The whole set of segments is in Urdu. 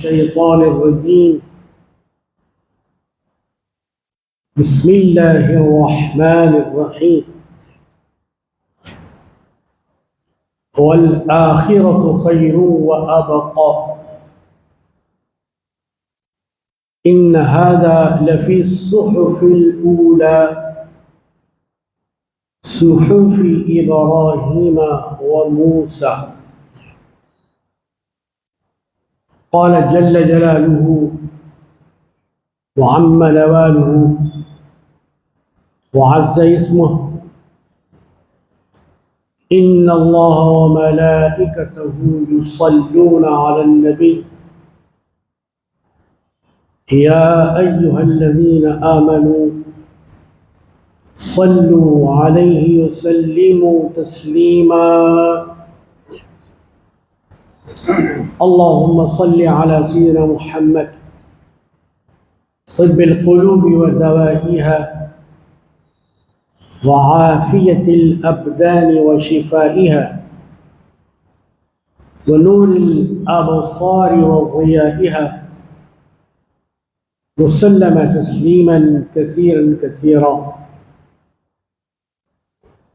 الشيطان الرجيم بسم الله الرحمن الرحيم والآخرة خير وأبقى إن هذا لفي الصحف الأولى صحف إبراهيم وموسى قال جل جلاله وعم نواله وعز اسمه إن الله وملائكته يصلون على النبي يا أيها الذين آمنوا صلوا عليه وسلموا تسليما اللهم صل على سيدنا محمد طب القلوب ودوائها وعافية الأبدان وشفائها ونور الأبصار وضيائها وسلم تسليما كثيرا كثيرا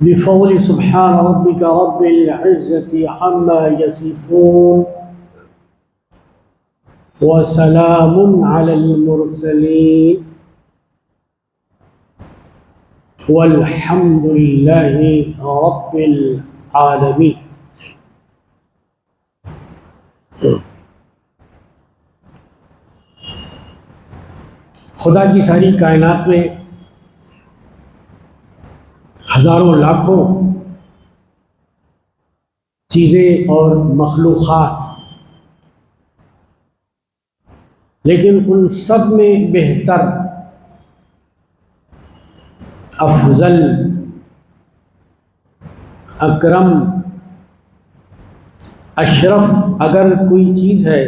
بفضل سبحان ربك رب العزة عما يصفون وسلام على المرسلين والحمد لله رب العالمين. خدا کی ساری کائنات میں ہزاروں لاکھوں چیزیں اور مخلوقات، لیکن ان سب میں بہتر، افضل، اکرم، اشرف اگر کوئی چیز ہے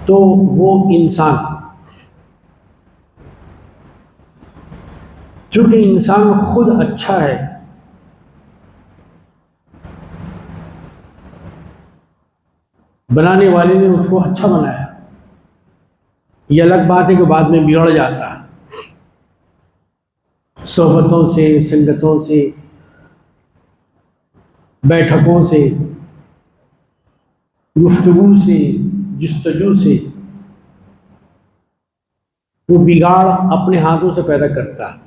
تو وہ انسان. چونکہ انسان خود اچھا ہے، بنانے والے نے اس کو اچھا بنایا. یہ الگ بات ہے کہ بعد میں بگڑ جاتا ہے صحبتوں سے، سنگتوں سے، بیٹھکوں سے، گفتگو سے، جستجو سے وہ بگاڑ اپنے ہاتھوں سے پیدا کرتا ہے.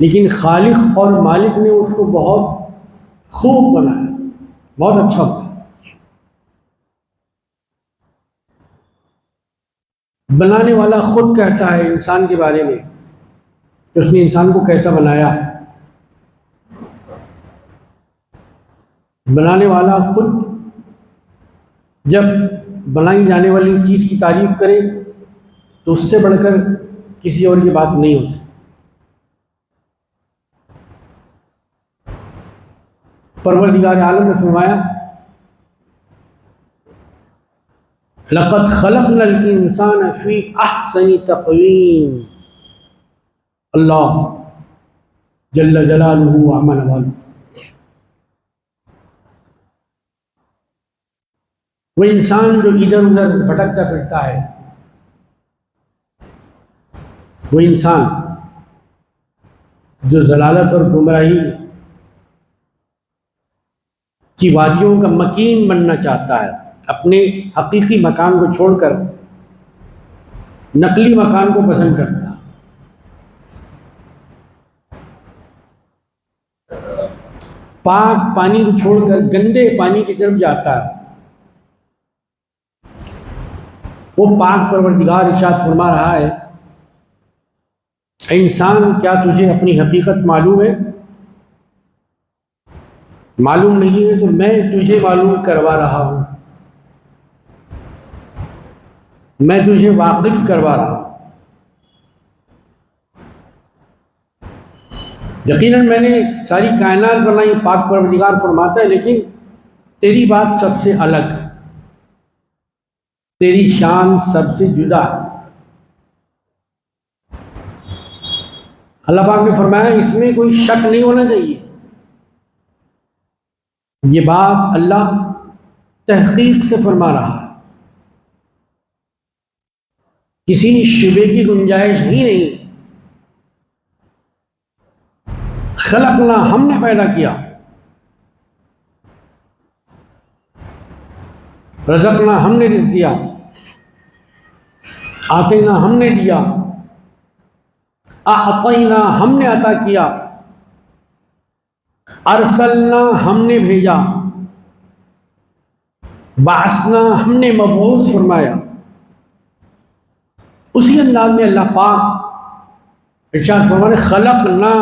لیکن خالق اور مالک نے اس کو بہت خوب بنایا، بہت اچھا بنایا. بنانے والا خود کہتا ہے انسان کے بارے میں کہ اس نے انسان کو کیسا بنایا. بنانے والا خود جب بنائی جانے والی چیز کی تعریف کرے تو اس سے بڑھ کر کسی اور کی بات نہیں ہو سکتی. پروردگار عالم نے فرمایا لَقَدْ خَلَقْنَا الْإِنسَانَ فِي أَحْسَنِ تَقْوِيمٍ. اللہ جل جلالہ وعم نوالہ، وہ انسان جو ادھر ادھر بھٹکتا پھرتا ہے، وہ انسان جو ضلالت اور گمراہی کی وادیوں کا مکین بننا چاہتا ہے، اپنے حقیقی مکان کو چھوڑ کر نقلی مکان کو پسند کرتا ہے. پاک پانی کو چھوڑ کر گندے پانی کی طرف جاتا ہے. وہ پاک پروردگار ارشاد فرما رہا ہے اے انسان، کیا تجھے اپنی حقیقت معلوم ہے؟ معلوم نہیں ہے تو میں تجھے معلوم کروا رہا ہوں، میں تجھے واقف کروا رہا ہوں. یقیناً میں نے ساری کائنات بنائی، پاک پروردگار فرماتا ہے، لیکن تیری بات سب سے الگ، تیری شان سب سے جدا. اللہ پاک نے فرمایا اس میں کوئی شک نہیں ہونا چاہیے. یہ بات اللہ تحقیق سے فرما رہا ہے، کسی شبے کی گنجائش ہی نہیں۔ خلقنا، ہم نے پیدا کیا، رزقنا، ہم نے رزق دیا، آتینا، ہم نے دیا، اعطینا، ہم نے عطا کیا، ارسلنا، ہم نے بھیجا، بعثنا، ہم نے مبعوث فرمایا۔ اسی انداز میں اللہ پاک ارشاد فرمانے خلقنا،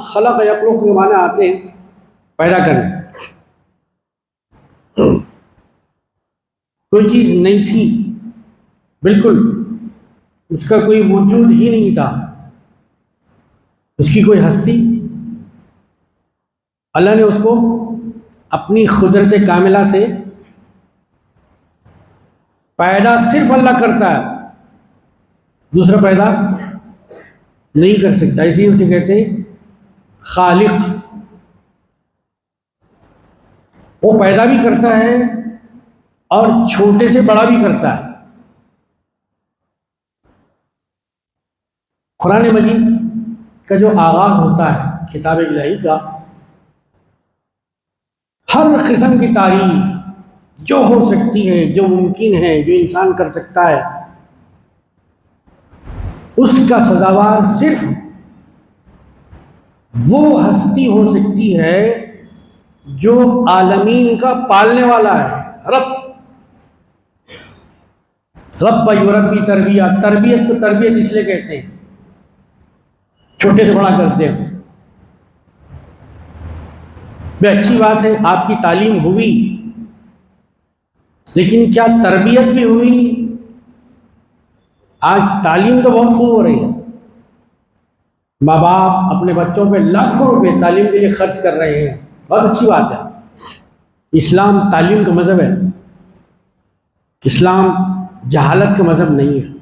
خلق یخلق کے معنی آتے ہیں پیدا کرنا۔ کوئی چیز نہیں تھی، بالکل اس کا کوئی وجود ہی نہیں تھا، اس کی کوئی ہستی، اللہ نے اس کو اپنی قدرت کاملہ سے پیدا صرف اللہ کرتا ہے، دوسرا پیدا نہیں کر سکتا، اسی لیے اسے کہتے ہیں خالق۔ وہ پیدا بھی کرتا ہے اور چھوٹے سے بڑا بھی کرتا ہے۔ قرآن مجید کا جو آغاز ہوتا ہے کتاب الہی کا، ہر قسم کی تعریف جو ہو سکتی ہے، جو ممکن ہے، جو انسان کر سکتا ہے، اس کا سزاوار صرف وہ ہستی ہو سکتی ہے جو عالمین کا پالنے والا ہے، رب۔ رب یربی تربیت، تربیت کو تربیت اس لیے کہتے ہیں، چھوٹے سے بڑا کرتے ہیں۔ بے اچھی بات ہے آپ کی تعلیم ہوئی، لیکن کیا تربیت بھی ہوئی؟ آج تعلیم تو بہت خوب ہو رہی ہے، ماں باپ اپنے بچوں پہ لاکھوں روپے تعلیم کے لیے خرچ کر رہے ہیں، بہت اچھی بات ہے۔ اسلام تعلیم کا مذہب ہے، اسلام جہالت کا مذہب نہیں ہے۔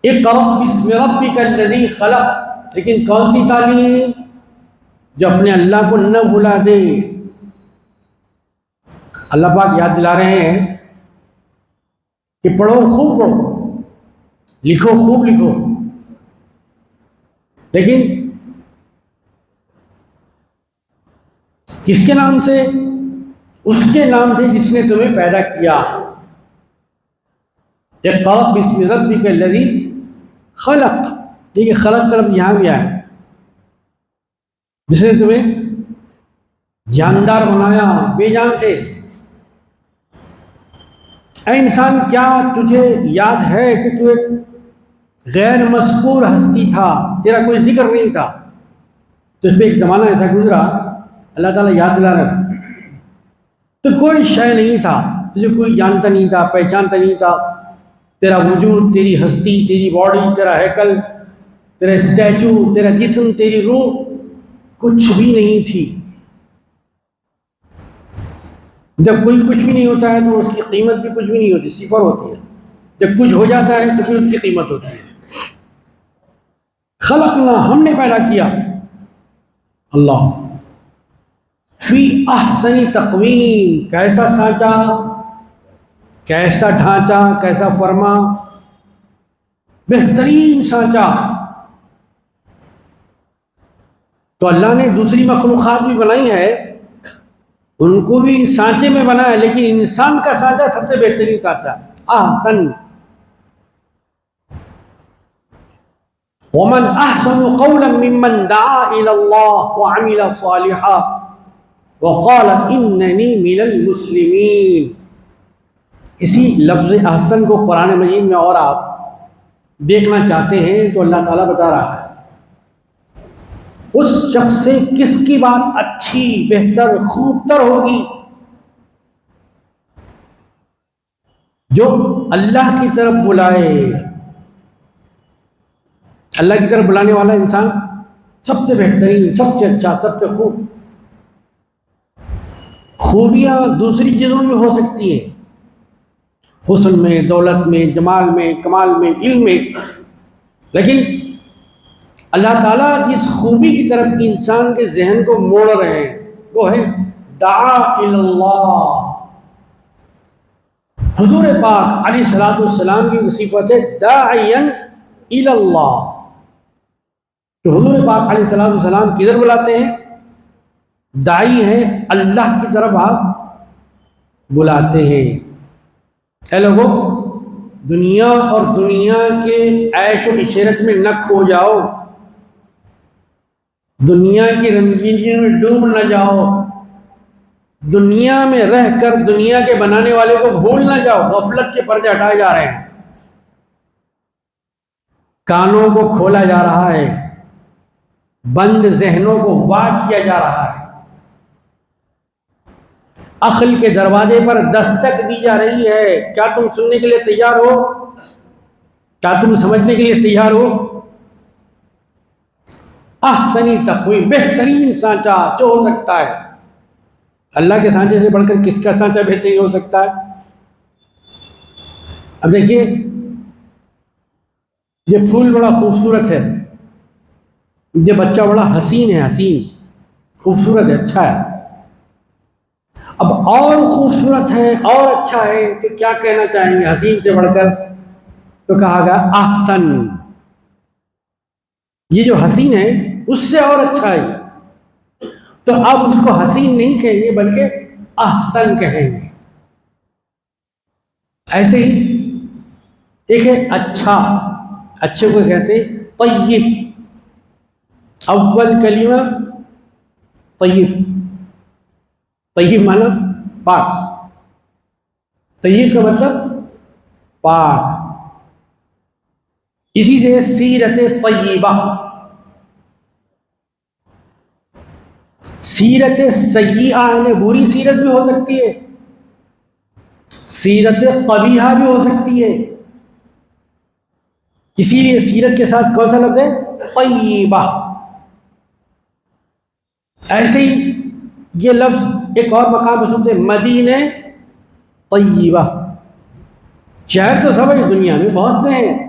اقرأ باسم ربک الذی خلق، لیکن کون سی تعلیم؟ جو اپنے اللہ کو نہ بھلا دے۔ اللہ پاک یاد دلا رہے ہیں کہ پڑھو، خوب پڑھو، لکھو، خوب لکھو، لیکن کس کے نام سے؟ اس کے نام سے جس نے تمہیں پیدا کیا۔ اقرأ باسم ربک الذی خلق، دیکھیے خلق کا لفظ یہاں بھی آیا ہے، جس نے تمہیں جاندار بنایا، بے جان تھے۔ اے انسان، کیا تجھے یاد ہے کہ تو ایک غیر مذکور ہستی تھا، تیرا کوئی ذکر نہیں تھا، تجھ پہ ایک زمانہ ایسا گزرا، اللہ تعالیٰ یاد دلا رہا ہے، تو کوئی شے نہیں تھا، تجھے کوئی جانتا نہیں تھا، پہچانتا نہیں تھا، تیرا وجود، تیری ہستی، تیری باڈی، تیرا ہیکل، تیرا اسٹیچو، تیرا جسم، تیری روح کچھ بھی نہیں تھی۔ جب کوئی کچھ بھی نہیں ہوتا ہے تو اس کی قیمت بھی کچھ بھی نہیں ہوتی، صفر ہوتی ہے۔ جب کچھ ہو جاتا ہے تو پھر اس کی قیمت ہوتی ہے۔ خلقنا، ہم نے پیدا کیا، اللہ فی احسن تقویم، کیسا سانچا، کیسا ڈھانچہ، کیسا فرما، بہترین سانچا۔ تو اللہ نے دوسری مخلوقات بھی بنائی ہے، ان کو بھی سانچے میں بنایا، لیکن انسان کا سانچہ سب سے بہترین سانچہ، احسن۔ ومن احسن قولا ممن دعا الى اللہ وعمل صالحا وقال اننی من المسلمین۔ اسی لفظ احسن کو قرآن مجید میں اور آپ دیکھنا چاہتے ہیں تو اللہ تعالیٰ بتا رہا ہے اس شخص سے کس کی بات اچھی، بہتر، خوب تر ہوگی، جو اللہ کی طرف بلائے۔ اللہ کی طرف بلانے والا انسان سب سے بہترین، سب سے اچھا، سب سے خوب۔ خوبیاں دوسری چیزوں میں ہو سکتی ہیں، حسن میں، دولت میں، جمال میں، کمال میں، علم میں، لیکن اللہ تعالیٰ جس خوبی کی طرف انسان کے ذہن کو موڑ رہے ہیں وہ ہے دعا الی اللہ۔ حضور پاک علیہ الصلوۃ والسلام کی صفت ہے داعیا الی اللہ، تو حضور پاک علیہ الصلوۃ والسلام کدھر بلاتے ہیں؟ داعی ہیں اللہ کی طرف آپ بلاتے ہیں۔ اے لوگوں، دنیا اور دنیا کے عیش و عشرت میں نہ کھو جاؤ، دنیا کی رنگینیوں میں ڈوب نہ جاؤ، دنیا میں رہ کر دنیا کے بنانے والے کو بھول نہ جاؤ۔ غفلت کے پردے ہٹائے جا رہے ہیں، کانوں کو کھولا جا رہا ہے، بند ذہنوں کو وا کیا جا رہا ہے، عقل کے دروازے پر دستک دی جا رہی ہے۔ کیا تم سننے کے لیے تیار ہو؟ کیا تم سمجھنے کے لیے تیار ہو؟ احسنی تقویم، بہترین سانچہ جو ہو سکتا ہے، اللہ کے سانچے سے بڑھ کر کس کا سانچہ بہترین ہو سکتا ہے؟ اب دیکھیے، یہ پھول بڑا خوبصورت ہے، یہ بچہ بڑا حسین ہے، حسین خوبصورت ہے، اچھا ہے۔ اب اور خوبصورت ہے اور اچھا ہے تو کیا کہنا چاہیں گے حسین سے بڑھ کر؟ تو کہا گیا احسن، یہ جو حسین ہے اس سے اور اچھا ہے، تو اب اس کو حسین نہیں کہیں گے بلکہ احسن کہیں گے۔ ایسے ہی ایک ہے اچھا، اچھے کو کہتے ہیں طیب، اول کلمہ طیب، طیب معنی پاک، طیب کا مطلب پاک۔ اسی سے سیرت طیبہ، سیرت سیئہ یعنی بری سیرت بھی ہو سکتی ہے، سیرت قبیحہ بھی ہو سکتی ہے، اسی لیے سیرت کے ساتھ کون سا لفظ ہے؟ طیبہ۔ ایسے ہی یہ لفظ ایک اور مقام پر سنتے ہیں مدینہ طیبہ۔ شہر تو سب ہے دنیا میں بہت سے ہیں،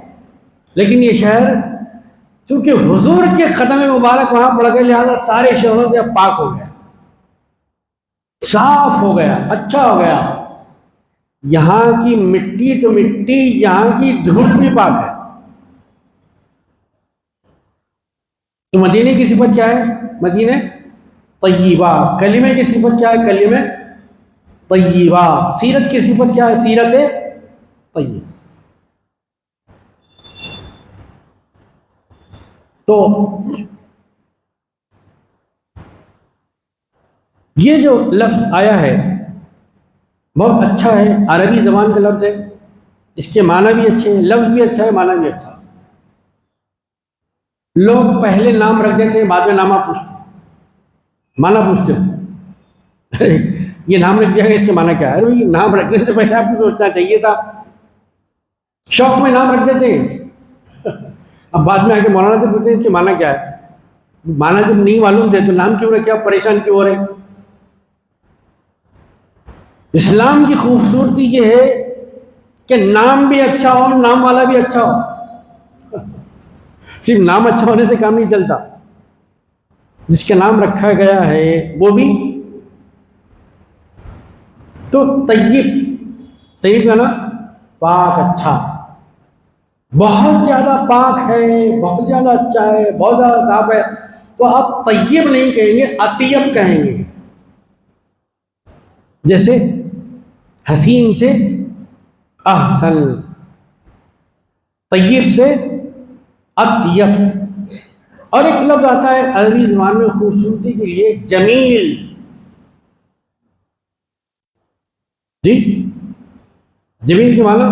لیکن یہ شہر چونکہ حضور کے قدم مبارک وہاں پڑ گئے، لہذا سارے شہروں سے پاک ہو گیا، صاف ہو گیا، اچھا ہو گیا۔ یہاں کی مٹی تو مٹی، یہاں کی دھول بھی پاک ہے۔ تو مدینے کی صفت کیا ہے؟ مدینہ طیبہ۔ کلمے کی صفت کیا ہے؟ کلمہ طیبہ۔ سیرت کی صفت کیا ہے؟ سیرت طیبہ۔ تو یہ جو لفظ آیا ہے بہت اچھا ہے، عربی زبان کا لفظ ہے، اس کے معنی بھی اچھے ہیں، لفظ بھی اچھا ہے، معنی بھی اچھا ہے۔ لوگ پہلے نام رکھ دیتے ہیں، بعد میں نامہ پوچھتے ہیں، معنی پوچھتے ہیں یہ نام رکھ دیا ہے، اس کے معنی کیا ہے؟ ارے نام رکھنے سے پہلے آپ کو سوچنا چاہیے تھا، شوق میں نام رکھ دیتے ہیں، اب بعد میں آ کے مولانا سے پوچھتے ہیں اس کے معنی کیا ہے؟ معنی جب نہیں معلوم تھے تو نام کیوں رکھے؟ آپ پریشان کیوں ہو رہے؟ اسلام کی خوبصورتی یہ ہے کہ نام بھی اچھا ہو، نام والا بھی اچھا ہو، صرف نام اچھا ہونے سے کام نہیں چلتا، جس کا نام رکھا گیا ہے وہ بھی تو طیب، طیب کا نا پاک، اچھا، بہت زیادہ پاک ہے، بہت زیادہ اچھا ہے، بہت زیادہ صاف ہے، تو آپ طیب نہیں کہیں گے، اطیب کہیں گے۔ جیسے حسین سے احسن، طیب سے اطیب۔ اور ایک لفظ آتا ہے عربی زبان میں خوبصورتی کے لیے، جمیل۔ جی، جمیل کے معنی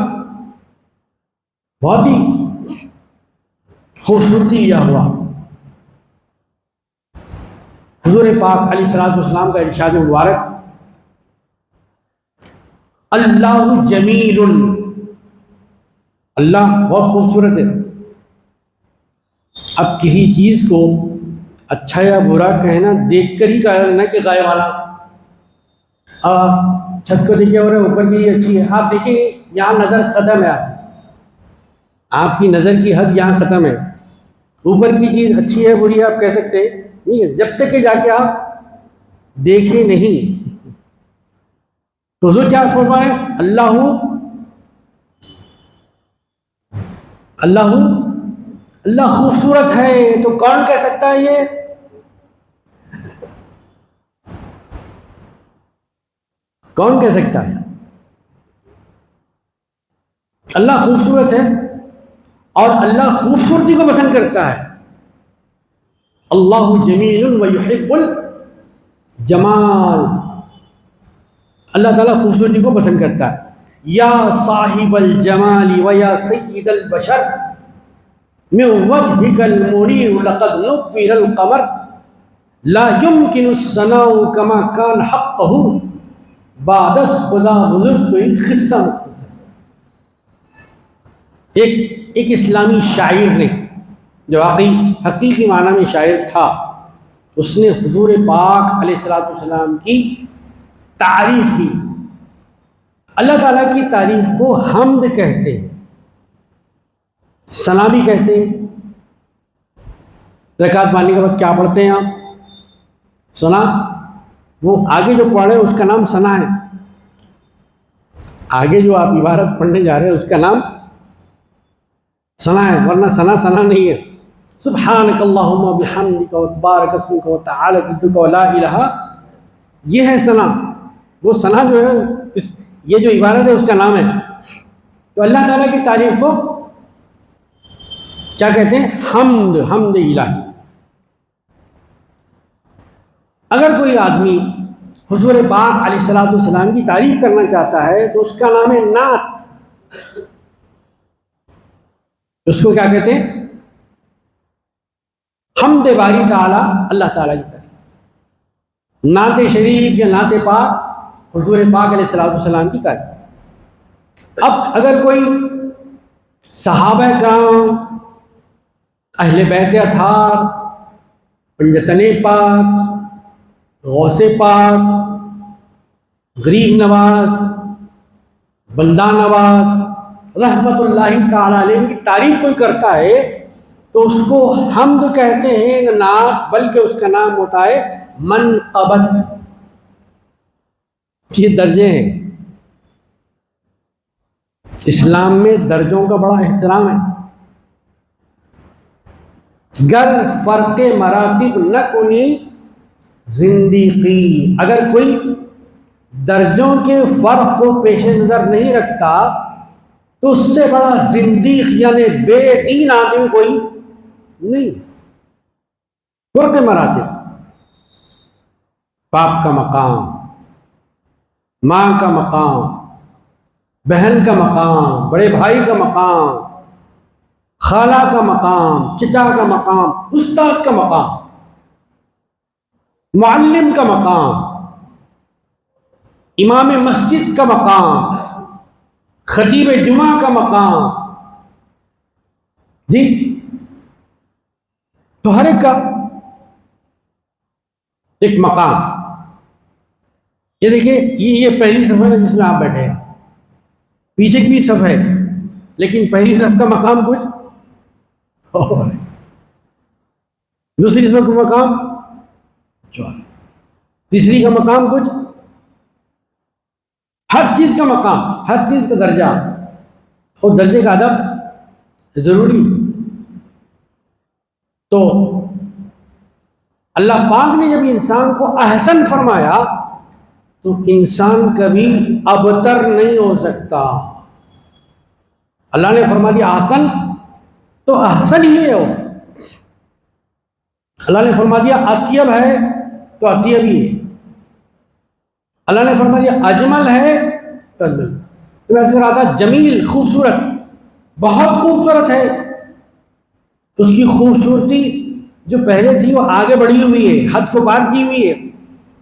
بہت ہی خوبصورتی لیا ہوا۔ حضور پاک علیہ الصلوۃ والسلام کا ارشاد مبارک، اللہ جمیل، اللہ بہت خوبصورت ہے۔ اب کسی چیز کو اچھا یا برا کہنا دیکھ کر ہی کہا نا کہ گائے والا چھت کو دیکھے اور اوپر کی اچھی ہے، آپ دیکھیں گے یہاں نظر ختم ہے، آپ کی نظر کی حد یہاں ختم ہے، اوپر کی چیز اچھی ہے بری ہے آپ کہہ سکتے ہیں نہیں ہے، جب تک کہ جا کے آپ دیکھے نہیں. تو حضور کیا فرما رہے ہیں؟ اللہ خوبصورت ہے. تو کون کہہ سکتا ہے یہ؟ کون کہہ سکتا ہے؟ اللہ خوبصورت ہے اور اللہ خوبصورتی کو پسند کرتا ہے. اللہ جمیل و یحب الجمال. اللہ تعالیٰ خوبصورتی کو پسند کرتا ہے. یا صاحب الجمال و یا سید البشر من وجهك المنير لقد نفر القمر لا يمكن الثناء كما كان حقه بعد خدا بزرگ. کوئی قصہ مختصر ایک اسلامی شاعر نے جو حقیقی معنی میں شاعر تھا، اس نے حضور پاک علیہ الصلوۃ والسلام کی تعریف کی. اللہ تعالیٰ کی تعریف کو حمد کہتے ہیں، ثنا بھی کہتے ہیں. زکوٰۃ ماننے کے بعد کیا پڑھتے ہیں آپ؟ ثنا. وہ آگے جو پڑھ رہے ہیں اس کا نام ثنا ہے. آگے جو آپ عبارت پڑھنے جا رہے ہیں اس کا نام ثنا ہے، ورنہ ثنا نہیں ہے. سبحانک اللہم بحمدک و تبارک اسمک و تعالی جدک و لا الہ، یہ ہے ثنا. وہ ثنا جو ہے یہ جو عبارت ہے اس کا نام ہے. تو اللہ تعالیٰ کی تعریف کو کیا کہتے ہیں؟ حمد الہی. اگر کوئی آدمی حضور پاک علیہ الصلوۃ والسلام کی تعریف کرنا چاہتا ہے تو اس کا نام ہے نعت. اس کو کیا کہتے ہیں؟ حمد باری تعالیٰ، اللہ تعالیٰ کی تعریف. نعت شریف یا نعت پاک حضور پاک علیہ الصلوۃ والسلام کی تعریف. اب اگر کوئی صحابہ کرام، اہل بیت اطہار، پنجتن پاک، غوث پاک، غریب نواز، بندہ نواز رحمت اللہ تعالی علیہ کی تعریف کوئی کرتا ہے تو اس کو حمد کہتے ہیں نہ نعت، بلکہ اس کا نام ہوتا ہے منقبت. یہ درجے ہیں. اسلام میں درجوں کا بڑا احترام ہے. گر فرق مراتب نہ کنی زندگی، اگر کوئی درجوں کے فرق کو پیش نظر نہیں رکھتا تو اس سے بڑا زندیق یعنی بے دین آدمی کوئی نہیں. فرق مراتب، باپ کا مقام، ماں کا مقام، بہن کا مقام، بڑے بھائی کا مقام، خالہ کا مقام، چچا کا مقام، استاد کا مقام، معلم کا مقام، امام مسجد کا مقام، خطیب جمعہ کا مقام. جی تو ہر ایک کا ایک مقام. یہ دیکھیے یہ پہلی صف ہے جس میں آپ بیٹھے ہیں. پیچھے کی بھی صف ہے لیکن پہلی صف کا مقام کچھ اور ہے، دوسری صف کا مقام جو، تیسری کا مقام کچھ. ہر چیز کا مقام، ہر چیز کا درجہ، اور درجے کا ادب ضروری. تو اللہ پاک نے جب انسان کو احسن فرمایا تو انسان کبھی ابتر نہیں ہو سکتا. اللہ نے فرما دیا احسن تو احسن ہی ہے وہ. اللہ نے فرما دیا اطیب ہے تو اطیب ہی ہے. اللہ نے فرما دیا اجمل ہے تو اجمل. میں کہہ رہا تھا جمیل، خوبصورت، بہت خوبصورت ہے. اس کی خوبصورتی جو پہلے تھی وہ آگے بڑھی ہوئی ہے، حد کو پار کی ہوئی ہے.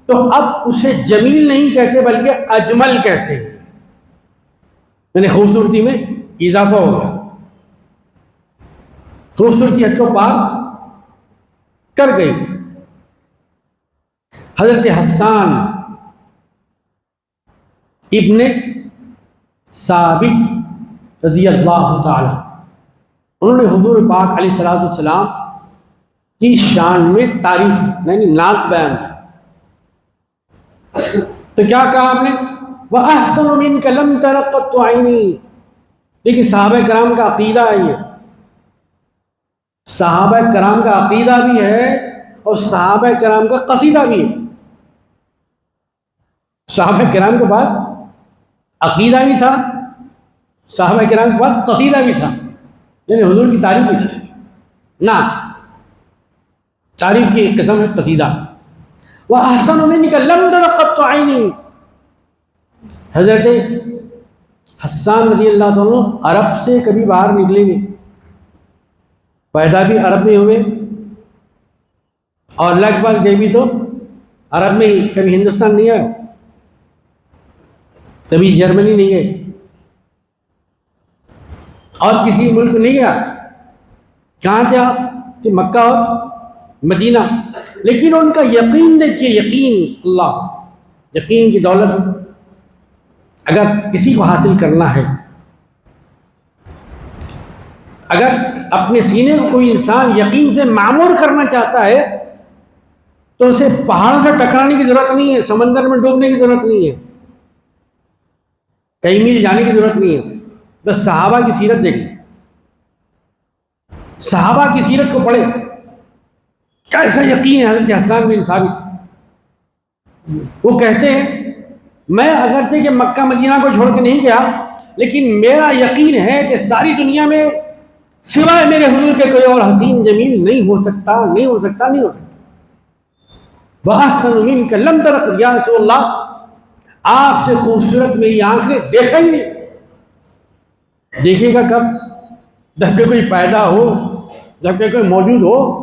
تو اب اسے جمیل نہیں کہتے بلکہ اجمل کہتے ہیں. یعنی خوبصورتی میں اضافہ ہو گیا، خوبصورتی حد کو پار کر گئی. حضرت حسان ابن ثابت رضی اللہ تعالی انہوں نے حضور پاک علیہ الصلوۃ والسلام کی شان میں تعریف یعنی نعت بیان کی. تو کیا کہا آپ نے؟ وَأَحْسَنُ مِنْكَ لَمْ تَرَ قَطُّ عَيْنِي. لیکن صحابہ کرام کا عقیدہ ہے، یہ صحابہ کرام کا عقیدہ بھی ہے اور صحابہ کرام کا قصیدہ بھی ہے. صحابہ کرام کے پاس عقیدہ بھی تھا، صحابہ کرام کے پاس قصیدہ بھی تھا، یعنی حضور کی تعریف بھی تھی. نہ تعریف کی ایک قسم ہے قصیدہ. وَأَحْسَنُ مِنْكَ لَمْ تَرَ قَطُّ عَيْنِي. حضرت حسان رضی اللہ عنہ عرب سے کبھی باہر نکلیں گے، پیدا بھی عرب میں ہوئے اور اللہ کے پاس گئے بھی تو عرب میں ہی. کبھی ہندوستان نہیں آئے، کبھی جرمنی نہیں گئے اور کسی ملک نہیں گیا. کہاں تھے آپ؟ کہ مکہ اور مدینہ. لیکن ان کا یقین دیکھیے، یقین اللہ، یقین کی دولت اگر کسی کو حاصل کرنا ہے، اگر اپنے سینے کو کوئی انسان یقین سے معمور کرنا چاہتا ہے تو اسے پہاڑوں سے ٹکرانے کی ضرورت نہیں ہے، سمندر میں ڈوبنے کی ضرورت نہیں ہے، کئی میل جانے کی ضرورت نہیں ہے. بس صحابہ کی سیرت دیکھ لیں، صحابہ کی سیرت کو پڑھے. کیسا یقین ہے حضرت حسان بن ثابت. وہ کہتے ہیں میں اگرچہ کہ مکہ مدینہ کو چھوڑ کے نہیں گیا، لیکن میرا یقین ہے کہ ساری دنیا میں سوائے میرے حضور کے کوئی اور حسین جمیل نہیں ہو سکتا، نہیں ہو سکتا، نہیں ہو سکتا. وَأَحْسَنُ مِنْكَ لَمْ تَرَ. یا رسول اللہ، آپ سے خوبصورت میری آنکھ نے دیکھا ہی نہیں. دیکھے گا کب؟ جب کہ کوئی پیدا ہو، جب کہ کوئی موجود ہو.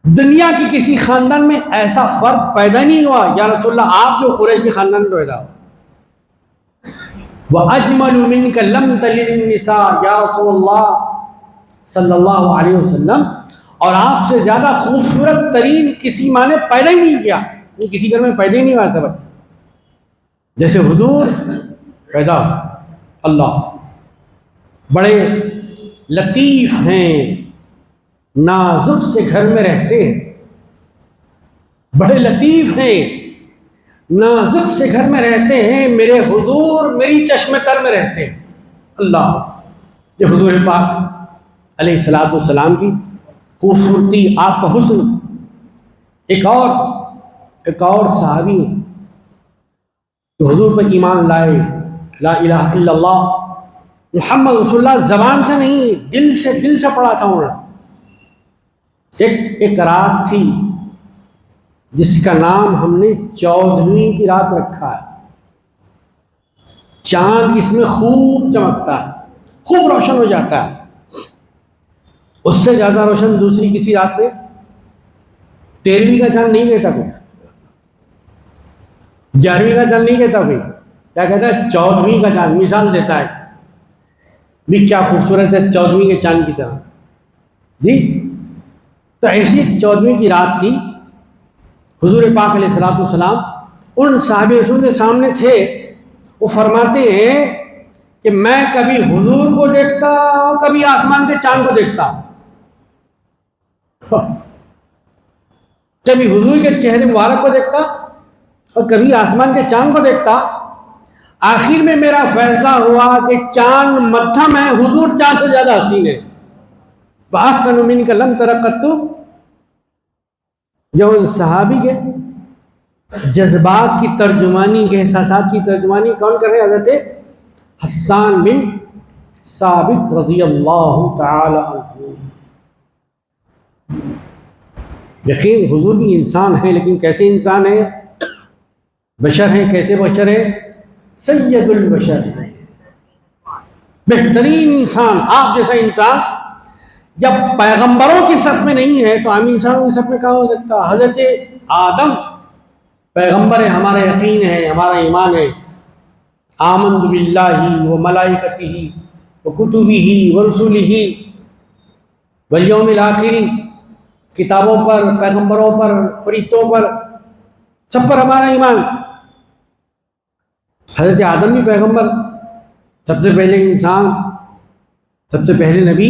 دنیا کی کسی خاندان میں ایسا فرد پیدا نہیں ہوا یا رسول اللہ آپ جو قریشی خاندان میں پیدا ہو. وَأَجْمَلُ مِنْكَ لَمْ تَلِدِ النِّسَاء. یا رسول اللہ صلی اللہ علیہ وسلم، اور آپ سے زیادہ خوبصورت ترین کسی ماں نے پیدا ہی نہیں کیا، کسی گھر میں پیدا ہی نہیں ہوا سبق جیسے حضور پیدا ہو. اللہ بڑے لطیف ہیں، نازک سے گھر میں رہتے ہیں، بڑے لطیف ہیں، نازک سے گھر میں رہتے ہیں. میرے حضور میری چشم تر میں رہتے ہیں. اللہ، یہ حضور پاک علیہ الصلوۃ والسلام کی خوبصورتی، آپ کا حسن. ایک اور صحابی ہیں تو حضور پر ایمان لائے، لا الہ الا اللہ محمد رسول اللہ، زبان سے نہیں دل سے پڑھا تھا انہوں نے. ایک رات تھی جس کا نام ہم نے 14ویں کی رات رکھا ہے. چاند اس میں خوب چمکتا ہے، خوب روشن ہو جاتا ہے. اس سے زیادہ روشن دوسری کسی رات میں 13ویں کا چاند نہیں کہتا کوئی، 11ویں کا چاند نہیں کہتا کوئی، کیا کہتا ہے؟ 14ویں کا چاند. مثال دیتا ہے بھی کیا خوبصورت ہے 14ویں کے چاند کی طرح. جی تو ایسی 14ویں کی رات تھی. حضور پاک علیہ الصلوۃ والسلام ان صحابہ رسول کے سامنے تھے. وہ فرماتے ہیں کہ میں کبھی حضور کو دیکھتا اور کبھی آسمان کے چاند کو دیکھتا، کبھی حضور کے چہرے مبارک کو دیکھتا اور کبھی آسمان کے چاند کو دیکھتا. آخر میں میرا فیصلہ ہوا کہ چاند مدھم ہے، حضور چاند سے زیادہ حسین ہے. وَأَحْسَنُ مِنْكَ لَمْ تَرَ قَطُّ. جب ان صحابی کے جذبات کی ترجمانی، کے احساسات کی ترجمانی کون کر رہے ہیں؟ حضرت حسان بن ثابت رضی اللہ تعالی عنہ. یقین حضور بھی انسان ہیں، لیکن کیسے انسان ہیں؟ بشر ہیں. کیسے بشر ہیں؟ سید البشر ہیں، بہترین انسان. آپ جیسا انسان جب پیغمبروں کی صف میں نہیں ہے تو عام انسانوں کی صف میں کہاں ہو سکتا؟ حضرت آدم پیغمبر ہے، ہمارا یقین ہے، ہمارا ایمان ہے. آمنت باللہ و ملائکتہ و کتبہ و رسلہ والیوم الآخر. کتابوں پر، پیغمبروں پر، فرشتوں پر، سب پر ہمارا ایمان. حضرت آدم بھی پیغمبر، سب سے پہلے انسان، سب سے پہلے نبی.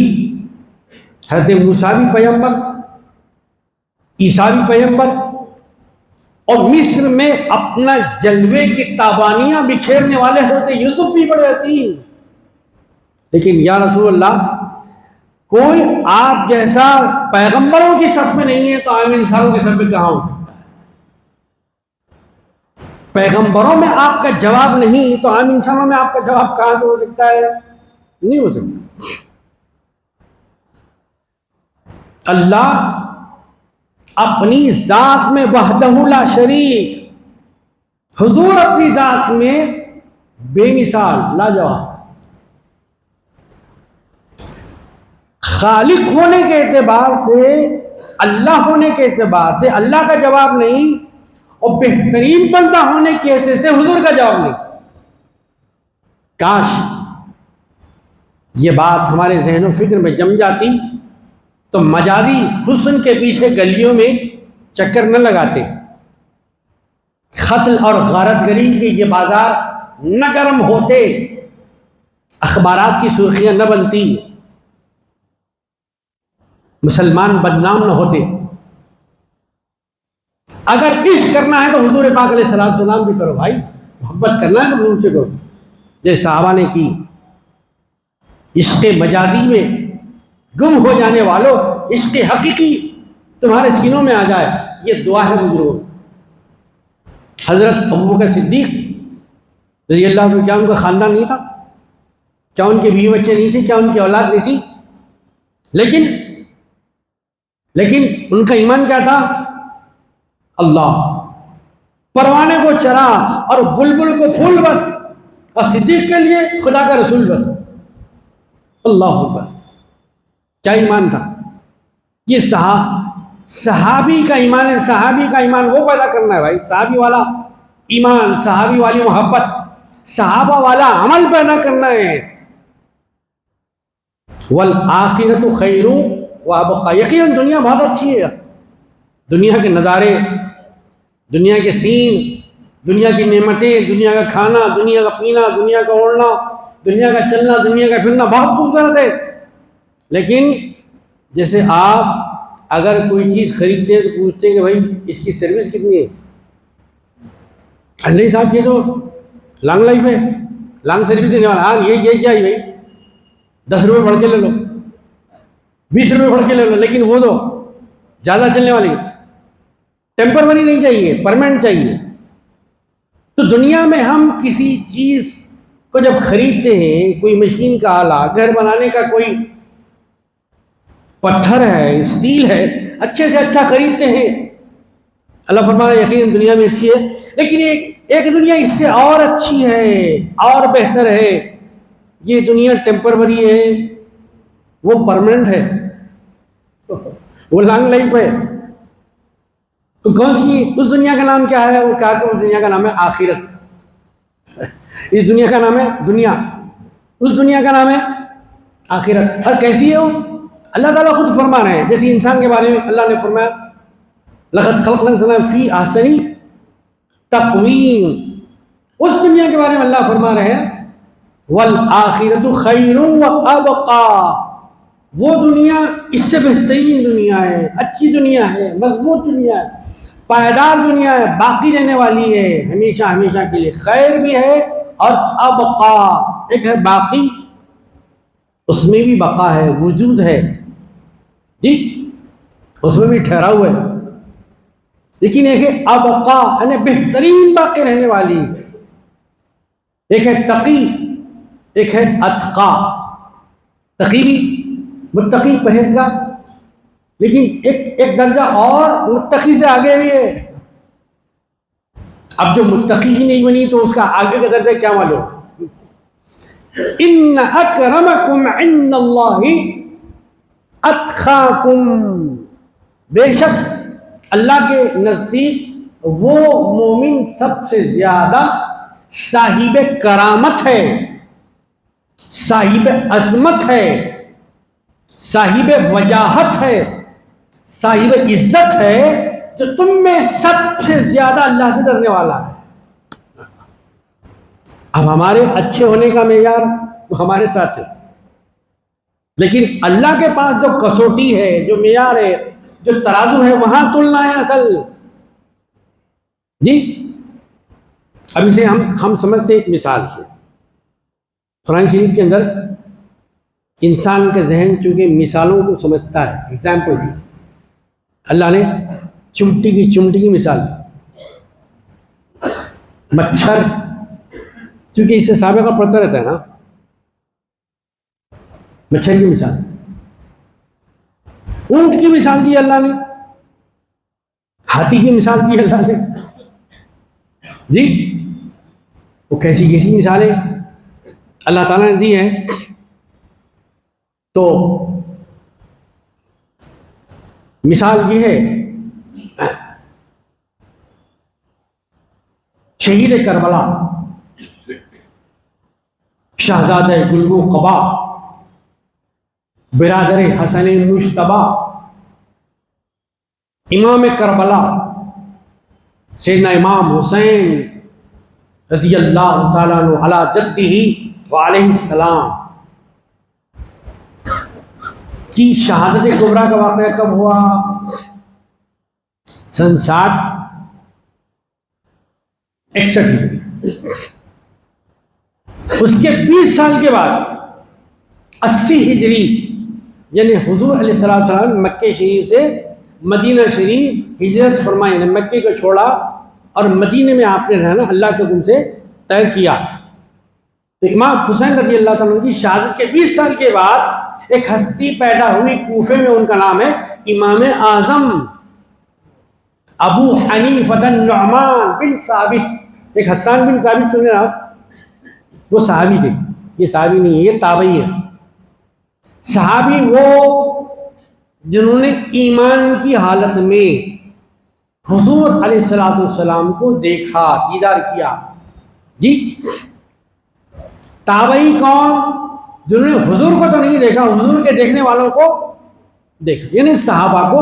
حضرت موسیٰ بھی پیغمبر، عیسیٰ بھی پیغمبر. اور مصر میں اپنا جلوے کی تابانیاں بکھیرنے والے حضرت یوسف بھی بڑے حسین. لیکن یا رسول اللہ کوئی آپ جیسا پیغمبروں کی صف میں نہیں ہے تو عام انسانوں کی صف میں کہاں ہو سکتا ہے؟ پیغمبروں میں آپ کا جواب نہیں تو عام انسانوں میں آپ کا جواب کہاں سے ہو سکتا ہے؟ نہیں ہو سکتا. اللہ اپنی ذات میں وحدہ لا شریک، حضور اپنی ذات میں بے مثال لاجواب. خالق ہونے کے اعتبار سے، اللہ ہونے کے اعتبار سے اللہ کا جواب نہیں، اور بہترین بندہ ہونے کی حیثیت سے حضور کا جواب نہیں. کاش یہ بات ہمارے ذہن و فکر میں جم جاتی تو مجازی حسن کے پیچھے گلیوں میں چکر نہ لگاتے، قتل اور غارت گری کے یہ بازار نہ گرم ہوتے، اخبارات کی سرخیاں نہ بنتی، مسلمان بدنام نہ ہوتے. اگر عشق کرنا ہے تو حضور پاک علیہ السلام بھی کرو بھائی، محبت کرنا ہے تو حضور سے کرو جیسے صحابہ نے کی. عشق مجازی میں گم ہو جانے والوں، عشق حقیقی تمہارے سینوں میں آ جائے، یہ دعا ہے بزرگوں. حضرت ابوبکر صدیق رضی اللہ عنہ، کیا ان کا خاندان نہیں تھا؟ کیا ان کے بیوی بچے نہیں تھے؟ کیا ان کی اولاد نہیں تھی؟ لیکن ان کا ایمان کیا تھا؟ اللہ، پروانے کو چراغ اور بلبل کو پھول بس، اور صدیق کے لیے خدا کا رسول بس. اللہ اکبر، کیا ایمان تھا یہ! صحابی کا ایمان ہے. صحابی کا ایمان وہ پیدا کرنا ہے بھائی، صحابی والا ایمان، صحابی والی محبت، صحابہ والا عمل پیدا کرنا ہے. والآخرۃ خیر وابقیٰ، یقیناً دنیا بہت اچھی ہے. دنیا کے نظارے، دنیا کے سین، دنیا کی نعمتیں، دنیا کا کھانا، دنیا کا پینا، دنیا کا اوڑھنا، دنیا کا چلنا، دنیا کا پھرنا بہت خوبصورت ہے. لیکن جیسے آپ اگر کوئی چیز خریدتے ہیں تو پوچھتے ہیں کہ بھائی اس کی سروس کتنی ہے؟ نہیں صاحب یہ تو لانگ لائف ہے، لانگ سروس دینے والا. ہاں یہ کیا ہے بھائی، 10 روپے بڑھ کے لے لو، 20 روپے بڑھ کے لے لو، لیکن وہ تو زیادہ چلنے والی. ٹیمپروری نہیں چاہیے، پرماننٹ چاہیے. تو دنیا میں ہم کسی چیز کو جب خریدتے ہیں، کوئی مشین کا آلہ، گھر بنانے کا کوئی پتھر ہے، اسٹیل ہے، اچھے سے اچھا خریدتے ہیں. اللہ فرماتا ہے یقیناً دنیا میں اچھی ہے، لیکن ایک دنیا اس سے اور اچھی ہے، اور بہتر ہے. یہ دنیا ٹیمپروری ہے، وہ پرماننٹ ہے، وہ لانگ لائف ہے. تو کون سی اس دنیا کا نام کیا ہے؟ وہ کہا کہ اس دنیا کا نام ہے آخرت. اس دنیا کا نام ہے دنیا، اس دنیا کا نام ہے آخرت. اور کیسی ہے وہ؟ اللہ تعالیٰ خود فرما رہے ہیں. جیسے انسان کے بارے میں اللہ نے فرمایا لقد خلقنا الانسان فی احسن تقویم، اس دنیا کے بارے میں اللہ فرما رہے ہیں والآخرۃ خیر وابقیٰ، وہ دنیا اس سے بہترین دنیا ہے، اچھی دنیا ہے، مضبوط دنیا ہے، پائیدار دنیا ہے، باقی رہنے والی ہے ہمیشہ ہمیشہ کے لیے. خیر بھی ہے اور ابقیٰ، ایک ہے باقی، اس میں بھی بقا ہے، وجود ہے جی، اس میں بھی ٹھہرا ہوا ہے. لیکن ایک ہے ابقیٰ، یعنی بہترین باقی رہنے والی. ایک ہے تقی، ایک ہے اتقیٰ. تقی بھی متقی، پرہیزگار، لیکن ایک درجہ اور متقی سے آگے بھی ہے. اب جو متقی ہی نہیں بنی تو اس کا آگے کا درجہ کیا معلوم؟ ان اکرمکم عند اللہ اتقاکم، بے شک اللہ کے نزدیک وہ مومن سب سے زیادہ صاحب کرامت ہے، صاحب عظمت ہے، صاحب وجاہت ہے، صاحب عزت ہے، جو تم میں سب سے زیادہ اللہ سے ڈرنے والا ہے. اب ہمارے اچھے ہونے کا معیار ہمارے ساتھ ہے، لیکن اللہ کے پاس جو کسوٹی ہے، جو معیار ہے، جو ترازو ہے، وہاں تلنا ہے اصل. جی اب اسے ہم سمجھتے ایک مثال سے، قرآن شریف کے اندر انسان کا ذہن چونکہ مثالوں کو سمجھتا ہے، ایگزامپلس، اللہ نے چمٹی کی مثال، مچھر، چونکہ اس سے سابقہ پڑتا رہتا ہے نا، مچھر کی مثال، اونٹ کی مثال دی اللہ نے، ہاتھی کی مثال دی اللہ نے، جی وہ کیسی مثالیں اللہ تعالیٰ نے دی ہیں. تو مثال یہ ہے، شہید کربلا، شہزادہ گلگو قبا، برادر حسن مشتبہ، امام کربلا سیدنا امام حسین رضی اللہ تعالیٰ عنہ علی جدہ وعلیہ السلام کی شہادت کبریٰ کا واقعہ کب ہوا؟ سن 61 ہجری. اس کے 20 سال کے بعد 80 ہجری یعنی حضور علیہ السلام مکہ شریف سے مدینہ شریف ہجرت فرمائے، یعنی مکے کو چھوڑا اور مدینے میں آپ نے رہنا اللہ کے حکم سے طے کیا. تو امام حسین رضی اللہ تعالیٰ کی شہادت کے 20 سال کے بعد ایک ہستی پیدا ہوئی کوفے میں، ان کا نام ہے امام اعظم ابو حنیفہ النعمان بن ثابت. ایک حسان بن ثابت سنیں آپ، وہ صحابی تھے، یہ صحابی نہیں ہے، یہ تابعی ہے. صحابی وہ جنہوں نے ایمان کی حالت میں حضور علیہ السلام کو دیکھا، دیدار کیا. جی تابعی کون؟ جنہوں نے حضور کو تو نہیں دیکھا، حضور کے دیکھنے والوں کو دیکھا، یعنی صحابہ کو.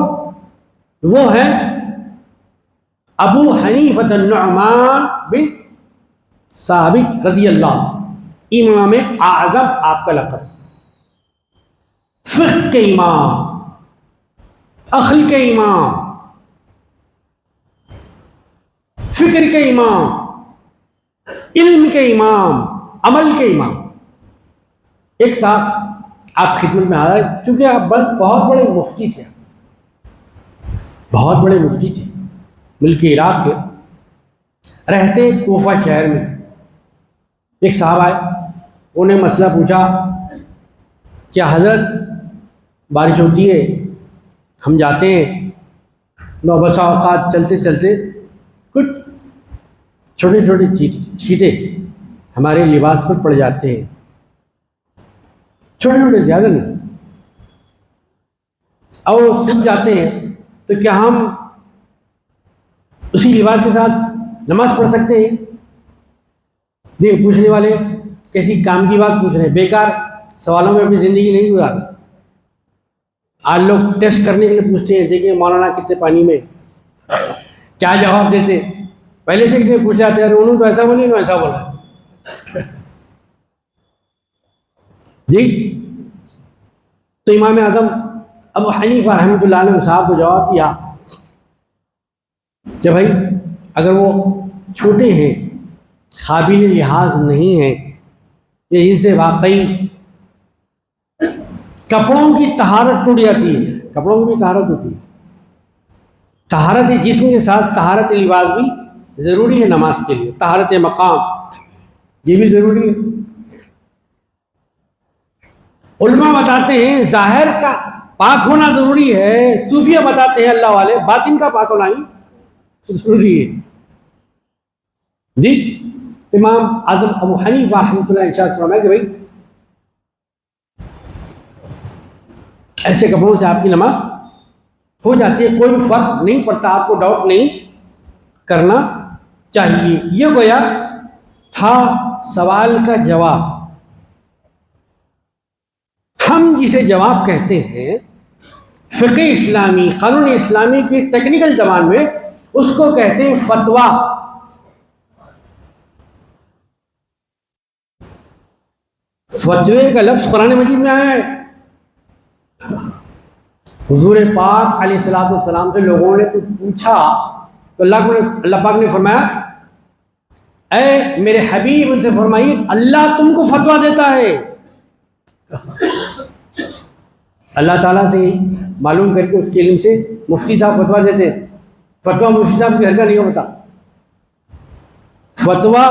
وہ ہیں ابو حنیفہ النعمان بن ثابت رضی اللہ، امام اعظم آپ کا لقب، فقہ کے امام، عقل کے امام، فکر کے امام، علم کے امام، عمل کے امام. ایک صاحب آپ خدمت میں آ رہا ہے، چونکہ آپ بہت بڑے مفتی تھے، بہت بڑے مفتی تھے، ملک عراق کے، رہتے کوفہ شہر میں. ایک صاحب آئے، انہیں مسئلہ پوچھا، کیا حضرت بارش ہوتی ہے، ہم جاتے ہیں، بسا اوقات چلتے چلتے کچھ چھوٹے چھوٹے چھینٹے ہمارے لباس پر پڑ جاتے ہیں، چھوٹے چھوٹے، زیادہ نہیں، اور وہ سوکھ جاتے ہیں، تو کیا ہم اسی لباس کے ساتھ نماز پڑھ سکتے ہیں؟ دیکھ پوچھنے والے کیسی کام کی بات پوچھ رہے ہیں، بیکار سوالوں میں اپنی زندگی نہیں گزارنا. آج لوگ ٹیسٹ کرنے کے لیے پوچھتے ہیں، دیکھیں مولانا کتنے پانی میں، کیا جواب دیتے. پہلے سے کتنے پوچھ جاتے ہیں، انہوں تو ایسا بولے، انہوں ایسا بولا. جی تو امام اعظم ابو حنیفہ رحمۃ اللہ علیہ صاحب کو جواب دیا کہ بھائی اگر وہ چھوٹے ہیں، قابل لحاظ نہیں ہیں، یا جن سے واقعی کپڑوں کی طہارت ٹوٹ جاتی ہے، کپڑوں کی بھی طہارت ہوتی ہے، طہارت جسم کے ساتھ طہارت لباس بھی ضروری ہے نماز کے لیے، طہارت مقام یہ بھی ضروری ہے. علماء بتاتے ہیں ظاہر کا پاک ہونا ضروری ہے، صوفیہ بتاتے ہیں اللہ والے باطن کا پاک ہونا ہی ضروری ہے. جی امام اعظم ابو حنیفہ رحمۃ اللہ ارشاد فرمایا کہ بھائی ایسے کپڑوں سے آپ کی نماز ہو جاتی ہے، کوئی فرق نہیں پڑتا، آپ کو ڈاؤٹ نہیں کرنا چاہیے. یہ گویا تھا سوال کا جواب. ہم جسے جواب کہتے ہیں فقہ اسلامی، قانون اسلامی کی ٹیکنیکل زبان میں اس کو کہتے ہیں فتویٰ. فتوے کا لفظ قرآن مجید میں آیا ہے. حضور پاک علیہ السلام سے لوگوں نے کچھ پوچھا تو اللہ پاک نے فرمایا اے میرے حبیب ان سے فرمائیے اللہ تم کو فتویٰ دیتا ہے. اللہ تعالیٰ سے ہی معلوم کر کے اس کے علم سے مفتی صاحب فتویٰ دیتے ہیں. فتویٰ مفتی صاحب کے گھر کا نہیں ہوتا. فتویٰ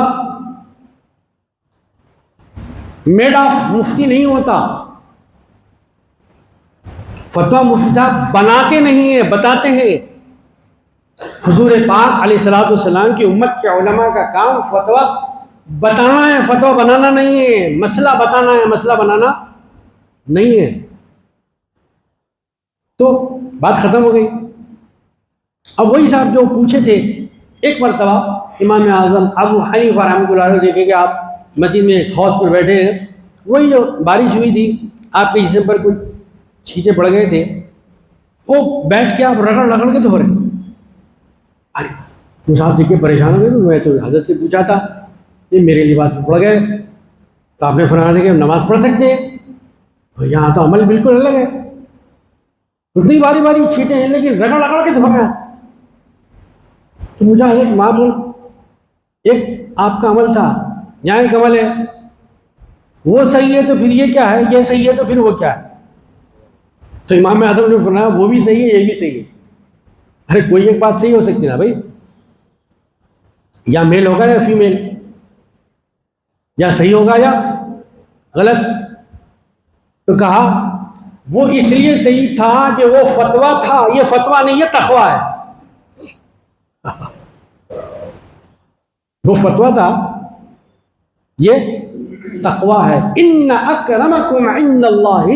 میڈ آف مفتی نہیں ہوتا. فتویٰ مفتی صاحب بناتے نہیں ہیں، بتاتے ہیں. حضور پاک علیہ الصلوۃ والسلام کی امت کے علماء کا کام فتویٰ بتانا ہے، فتویٰ بنانا نہیں ہے. مسئلہ بتانا ہے، مسئلہ بنانا نہیں ہے. تو بات ختم ہو گئی. اب وہی صاحب جو پوچھے تھے ایک مرتبہ امام اعظم ابو حنیفہ رحمۃ اللہ علیہ دیکھے کہ آپ مسجد میں ایک ہاؤس پر بیٹھے ہیں، وہی جو بارش ہوئی تھی آپ کے جسم پر کچھ چھینٹے پڑ گئے تھے، وہ بیٹھ کے آپ رگڑ رگڑ کے دھو رہے ہیں. ارے وہ صاحب دیکھ کے پریشان ہو گئے. میں تو حضرت سے پوچھا تھا یہ میرے لباس میں پڑ گئے تو آپ نے فرمایا تھا کہ ہم نماز پڑھ سکتے ہیں. یہاں تو عمل بالکل الگ ہے. اتنی باری باری چھینٹے ہیں لیکن رگڑ رگڑ کے دھو رہے ہیں. تو مجھے ایک معمول ایک آپ کا عمل تھا، یہاں ایک عمل ہے، وہ صحیح ہے تو پھر یہ کیا ہے، یہ صحیح ہے تو پھر وہ کیا ہے. تو امام اعظم نے فرمایا وہ بھی صحیح ہے یہ بھی صحیح ہے. ارے کوئی ایک بات صحیح ہو سکتی نا بھائی، یا میل ہوگا یا فیمیل، یا صحیح ہوگا یا غلط. تو کہا وہ اس لیے صحیح تھا کہ وہ فتویٰ تھا، یہ فتویٰ نہیں یہ تقویٰ ہے. وہ فتویٰ تھا یہ تقویٰ ہے. ان اکرمکم عند اللہ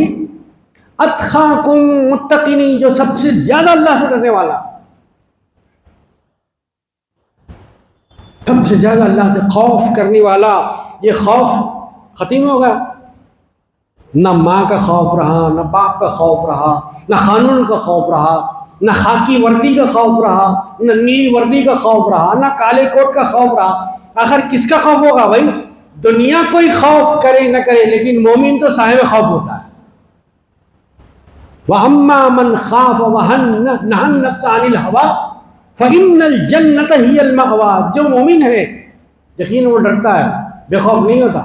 اتقاکم، متقین جو سب سے زیادہ اللہ سے ڈرنے والا، سب سے زیادہ اللہ سے خوف کرنے والا. یہ خوف ختم ہوگا. نہ ماں کا خوف رہا، نہ باپ کا خوف رہا، نہ قانون کا خوف رہا، نہ خاکی وردی کا خوف رہا، نہ نیلی وردی کا خوف رہا، نہ کالے کوٹ کا خوف رہا. آخر کس کا خوف ہوگا بھائی؟ دنیا کوئی خوف کرے نہ کرے لیکن مومن تو صاحب خوف ہوتا ہے. وَأَمَّا مَنْ خَافَ وَنَهَى النَّفْسَ عَنِ الْهَوَىٰ فَإِنَّ الْجَنَّةَ هِيَ الْمَأْوَىٰ. جو مومن ہے یقین وہ ڈرتا ہے، بے خوف نہیں ہوتا.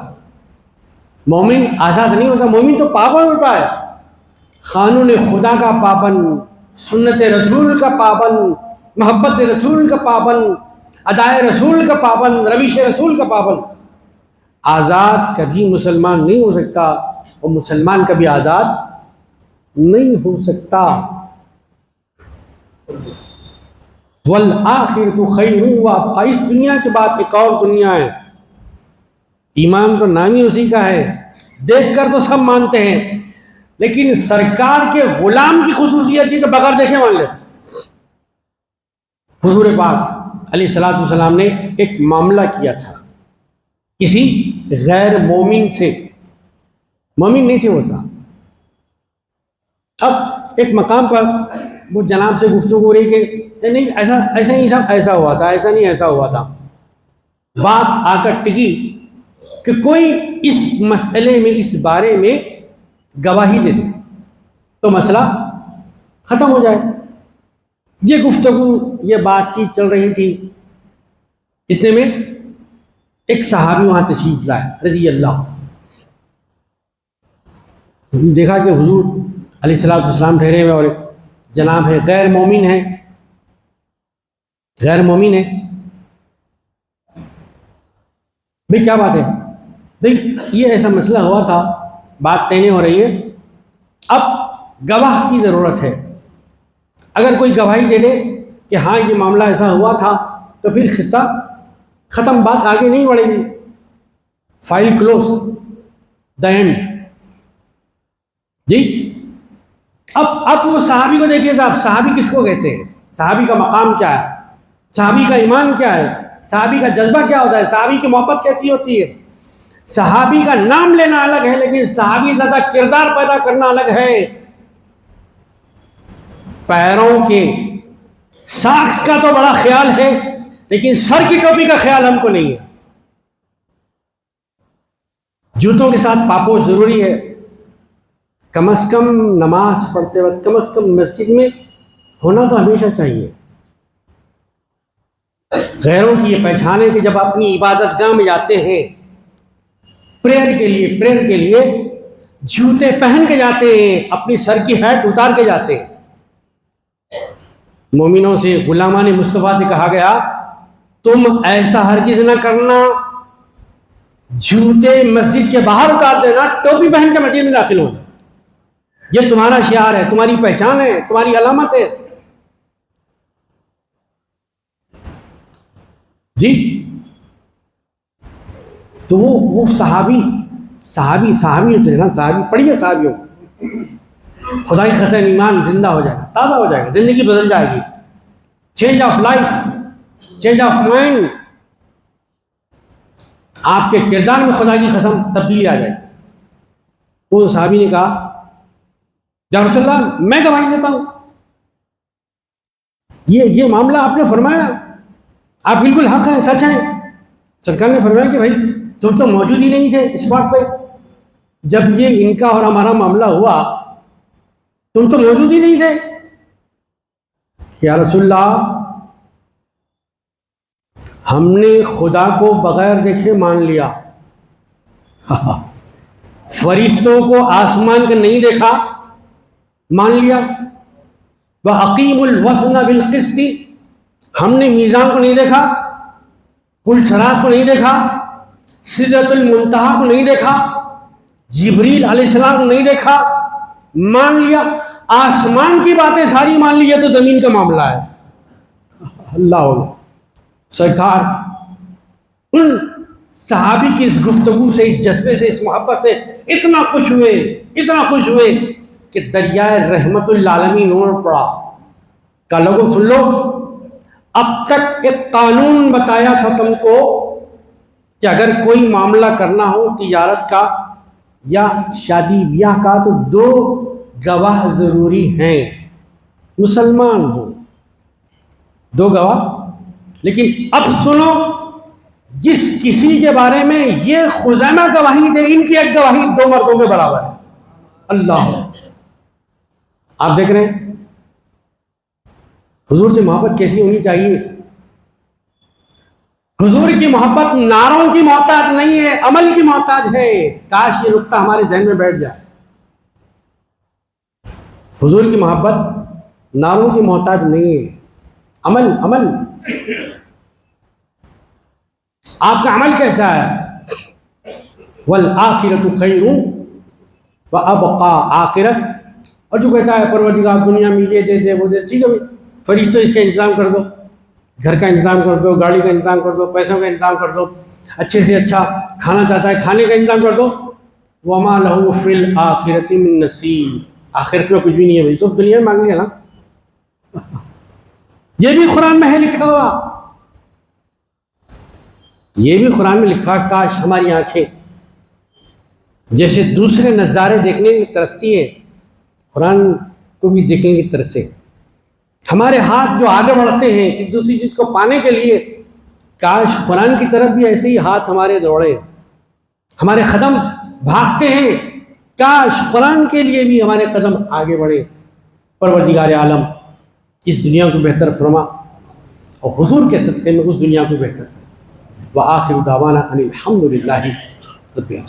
مومن آزاد نہیں ہوتا، مومن تو پابند ہوتا ہے. قانون خدا کا پابند، سنت رسول کا پابند، محبت رسول کا پابند، ادائے رسول کا پابند، روش رسول کا پابند. آزاد کبھی مسلمان نہیں ہو سکتا اور مسلمان کبھی آزاد نہیں ہو سکتا. والآخرۃ خیر وابقیٰ. اس دنیا کے بعد ایک اور دنیا ہے. ایمان تو نام ہی اسی کا ہے، دیکھ کر تو سب مانتے ہیں لیکن سرکار کے غلام کی خصوصیت ہے کہ بغیر دیکھے مان لیتے. حضور پاک علیہ الصلوۃ والسلام نے ایک معاملہ کیا تھا کسی غیر مومن سے، مومن نہیں تھے وہ صاحب. اب ایک مقام پر وہ جناب سے گفتگو ہو رہی کہ نہیں ایسا نہیں صاحب، ایسا ہوا تھا، ایسا نہیں ایسا ہوا تھا. بات آ کر ٹکی کہ کوئی اس مسئلے میں، اس بارے میں گواہی دے دے تو مسئلہ ختم ہو جائے. یہ گفتگو، یہ بات چیت چل رہی تھی. اتنے میں ایک صحابی وہاں تشریف لائے رضی اللہ. دیکھا کہ حضور علیہ الصلوۃ والسلام ٹھہرے ہوئے اور ایک جناب ہے غیر مومن ہے، غیر مومن ہے. بھئی کیا بات ہے؟ بھئی یہ ایسا مسئلہ ہوا تھا، بات طے نہیں ہو رہی ہے، اب گواہ کی ضرورت ہے. اگر کوئی گواہی دے دے کہ ہاں یہ معاملہ ایسا ہوا تھا تو پھر قصہ ختم، بات آگے نہیں بڑھے گی. File close, the end. جی اب وہ صحابی کو دیکھیے صاحب. صحابی کس کو کہتے ہیں؟ صحابی کا مقام کیا ہے؟ صحابی کا ایمان کیا ہے؟ صحابی کا جذبہ کیا ہوتا ہے؟ صحابی کی محبت کیسی ہوتی ہے؟ صحابی کا نام لینا الگ ہے لیکن صحابی جیسا کردار پیدا کرنا الگ ہے. پیروں کے ساکس کا تو بڑا خیال ہے لیکن سر کی ٹوپی کا خیال ہم کو نہیں ہے. جوتوں کے ساتھ پاپوش ضروری ہے. کم از کم نماز پڑھتے وقت کم از کم مسجد میں ہونا تو ہمیشہ چاہیے. غیروں کی یہ پہچان ہے کہ جب اپنی عبادت گاہ میں جاتے ہیں پریئر کے لیے جوتے پہن کے جاتے ہیں، اپنی سر کی ہیٹ اتار کے جاتے ہیں۔ مومنوں سے، غلامان مصطفیٰ سے کہا گیا تم ایسا ہرگز نہ کرنا، جوتے مسجد کے باہر اتار دینا، ٹوپی پہن کے مسجد میں داخل ہونا۔ یہ تمہارا شعار ہے، تمہاری پہچان ہے، تمہاری علامت ہے۔ جی تو وہ صحابی ہوتے ہیں نا، صحابی پڑھیے، صحابیوں خدا کی قسم ایمان زندہ ہو جائے گا، تازہ ہو جائے گا، زندگی بدل جائے گی، change of life, change of mind, آپ کے کردار میں خدا کی قسم تبدیلی آ جائے۔ وہ صحابی نے کہا یا رسول اللہ میں گواہی دیتا ہوں، یہ معاملہ آپ نے فرمایا، آپ بالکل حق ہیں، سچ ہیں۔ سرکار نے فرمایا کہ بھائی تم تو موجود ہی نہیں تھے اس بات پہ، جب یہ ان کا اور ہمارا معاملہ ہوا تم تو موجود ہی نہیں تھے۔ یا رسول اللہ ہم نے خدا کو بغیر دیکھے مان لیا، فرشتوں کو آسمان کا نہیں دیکھا مان لیا، وَأَقِيمُوا الْوَزْنَ بِالْقِسْطِ ہم نے میزان کو نہیں دیکھا، پل صراط کو نہیں دیکھا، سدرۃ المنتہا کو نہیں دیکھا، جبریل علیہ السلام کو نہیں دیکھا، مان لیا۔ آسمان کی باتیں ساری مان لی، تو زمین کا معاملہ ہے۔ اللہ سرکار ان صحابی کی اس گفتگو سے، اس جذبے سے، اس محبت سے اتنا خوش ہوئے کہ دریائے رحمت للعالمین نور پڑا۔ کہ لوگوں سن لو، اب تک ایک قانون بتایا تھا تم کو کہ اگر کوئی معاملہ کرنا ہو تجارت کا یا شادی بیاہ کا تو 2 گواہ ضروری ہیں، مسلمان ہوں 2 گواہ۔ لیکن اب سنو، جس کسی کے بارے میں یہ خزیمہ گواہی دے، ان کی ایک گواہی 2 مردوں کے برابر ہے۔ اللہ، آپ دیکھ رہے ہیں حضور سے محبت کیسی ہونی چاہیے۔ حضور کی محبت نعروں کی محتاج نہیں ہے، عمل کی محتاج ہے۔ کاش یہ نقطہ ہمارے ذہن میں بیٹھ جائے۔ حضور کی محبت نعروں کی محتاج نہیں ہے، عمل۔ آپ کا عمل کیسا ہے؟ وَالْآخِرَةُ خَيْرٌ وَأَبْقَىٰ، آخرت، اور جو کہتا ہے پروردگار دنیا میں یہ دے دے وہ دے، ٹھیک ہے بھائی، فرشتوں اس کا انتظام کر دو، گھر کا انتظام کر دو، گاڑی کا انتظام کر دو، پیسوں کا انتظام کر دو، اچھے سے اچھا کھانا چاہتا ہے کھانے کا انتظام کر دو۔ وَمَا لَهُ فِي الْآخِرَةِ مِن نَصِيبٍ، آخرت میں کچھ بھی نہیں ہے بھائی، سب دنیا میں مانگ لیا نا۔ یہ بھی قرآن میں ہے لکھا ہوا، یہ بھی قرآن میں لکھا۔ کاش ہماری آنکھیں جیسے دوسرے نظارے دیکھنے کی ترستی ہے، قرآن کو بھی دیکھنے کی ترس ہے۔ ہمارے ہاتھ جو آگے بڑھتے ہیں کہ دوسری چیز کو پانے کے لیے، کاش قرآن کی طرف بھی ایسے ہی ہاتھ ہمارے دوڑے، ہمارے قدم بھاگتے ہیں، کاش قرآن کے لیے بھی ہمارے قدم آگے بڑھے۔ پروردگار عالم اس دنیا کو بہتر فرما اور حضور کے صدقے میں اس دنیا کو بہتر فرما۔ وآخر دعوانا ان الحمد للہ رب العالمین۔